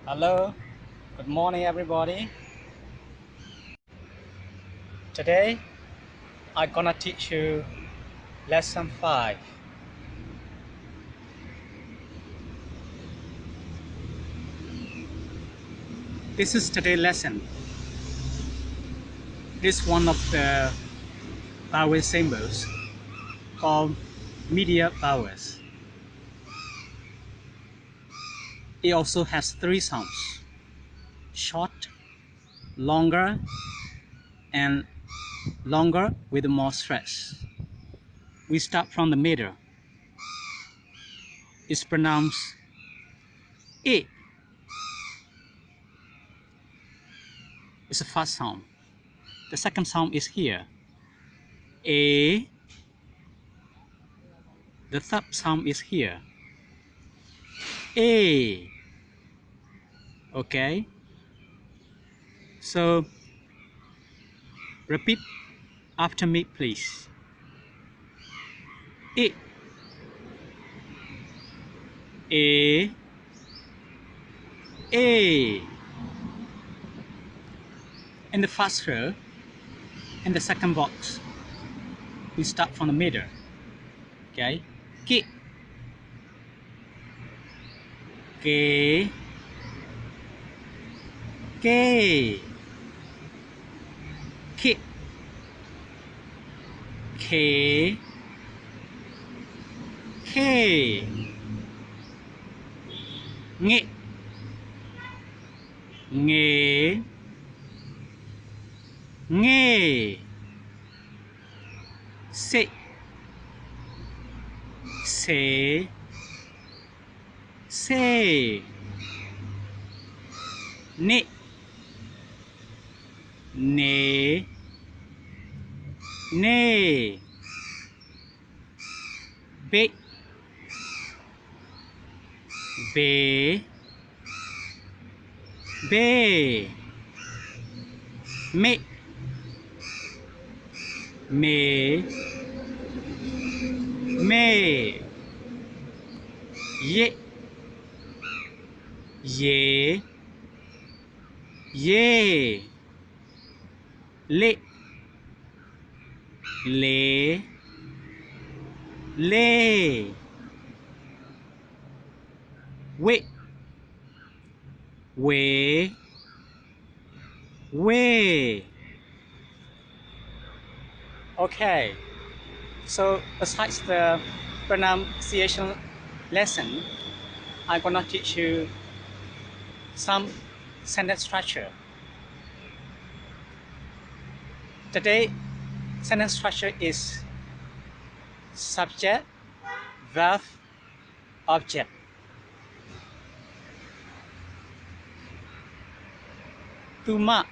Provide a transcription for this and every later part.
Hello, good morning everybody. Today I'm gonna teach you lesson 5. This is today's lesson. This is one of the vowel symbols called media vowels. It also has 3 sounds: short, longer, and longer with more stress. We start from the middle. It's pronounced I. It's the first sound. The second sound is here, A. The third sound is here, A. Okay, so repeat after me, please. I, A, A. In the first row, in the second box, we start from the middle. Okay, Ki, Ke, Ke, Ki, Ke, Ke, Nge, Nge, Nge, Se, Se, Se, Ne, Ne, Ne, Be, Be, Be, Me, Me, Me, Ye, Ye, Ye, Le, Le, Le, We, We, We. Okay, so besides the pronunciation lesson, I'm gonna teach you some sentence structure. Today, sentence structure is subject, verb, object. Tuma,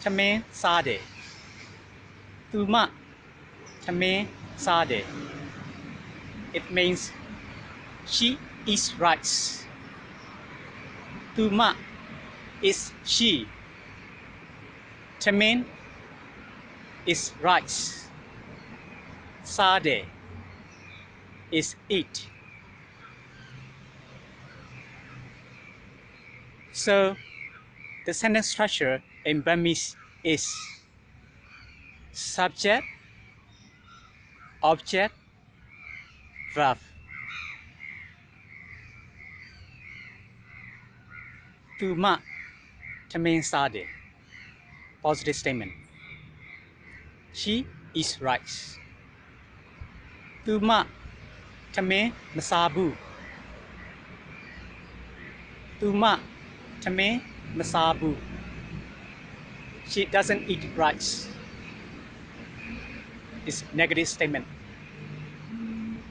Chame, Sade. Tuma, Chame, Sade. It means she eats rice. Tuma is she. Chame is rice. Sade is eat. So the sentence structure in Burmese is subject, object, verb. Tuma, Chame, Sade. Positive statement. She eats rice. Tuma, Chame, Masabu. Tuma, Chame, Masabu. She doesn't eat rice. It's negative statement.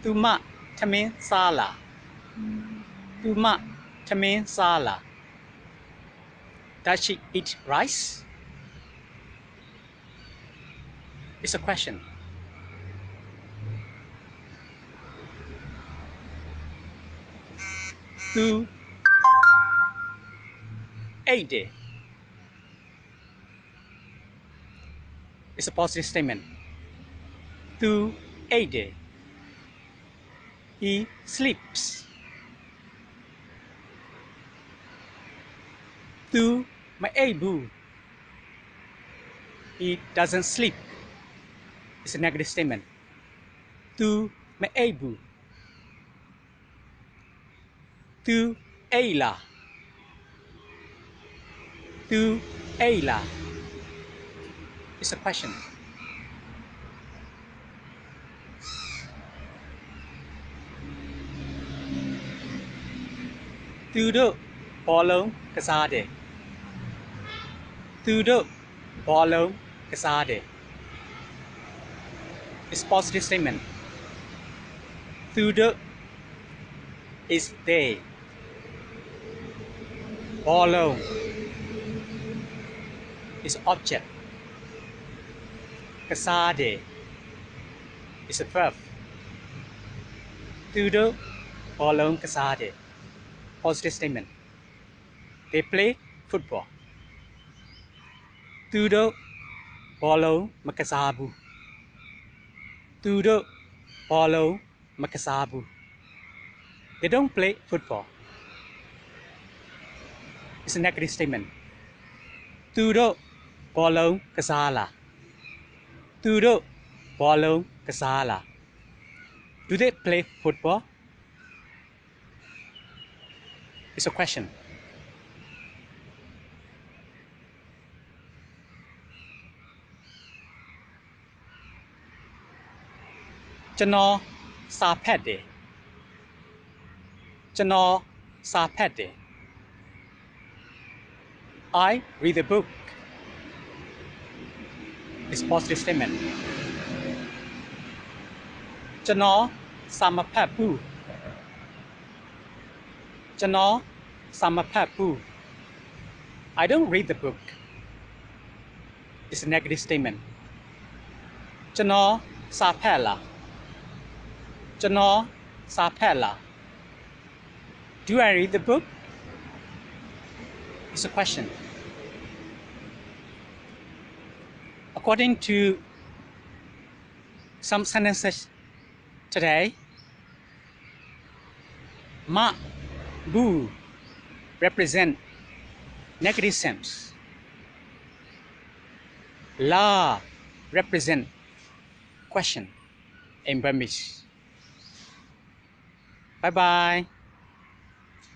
Tuma, Chame, Sala. Tuma, Chame, Sala. Does she eat rice? It's a question. Tu, Ade. It's a positive statement. Tu, Ade. He sleeps. Tu maebu. He doesn't sleep. It's a negative statement. Tu maebu. Tu eila. Tu eila. It's a question. Tudo bolong kasade. Tudo bolong kasade. It's positive statement. Tudo is they. Bolong is object. Kasade is a verb. Tudo bolong kasade. Positive statement. They play football. Tudo bolong makasabu. Tudo bolong makasabu. They don't play football. It's a negative statement. Tudo bolong kasala. Tudo bolong kasala. Do they play football? It's a question. Chano sa pede. Chano sa pede. I read a book. It's a positive statement. Chano sama papu. Chano sama papu. I don't read the book. It's a negative statement. Chano sa pela. Chano sa pela. Do I read the book? It's a question. According to some sentences today, ma, bu represent negative sense. La represent question in Burmese. Bye bye.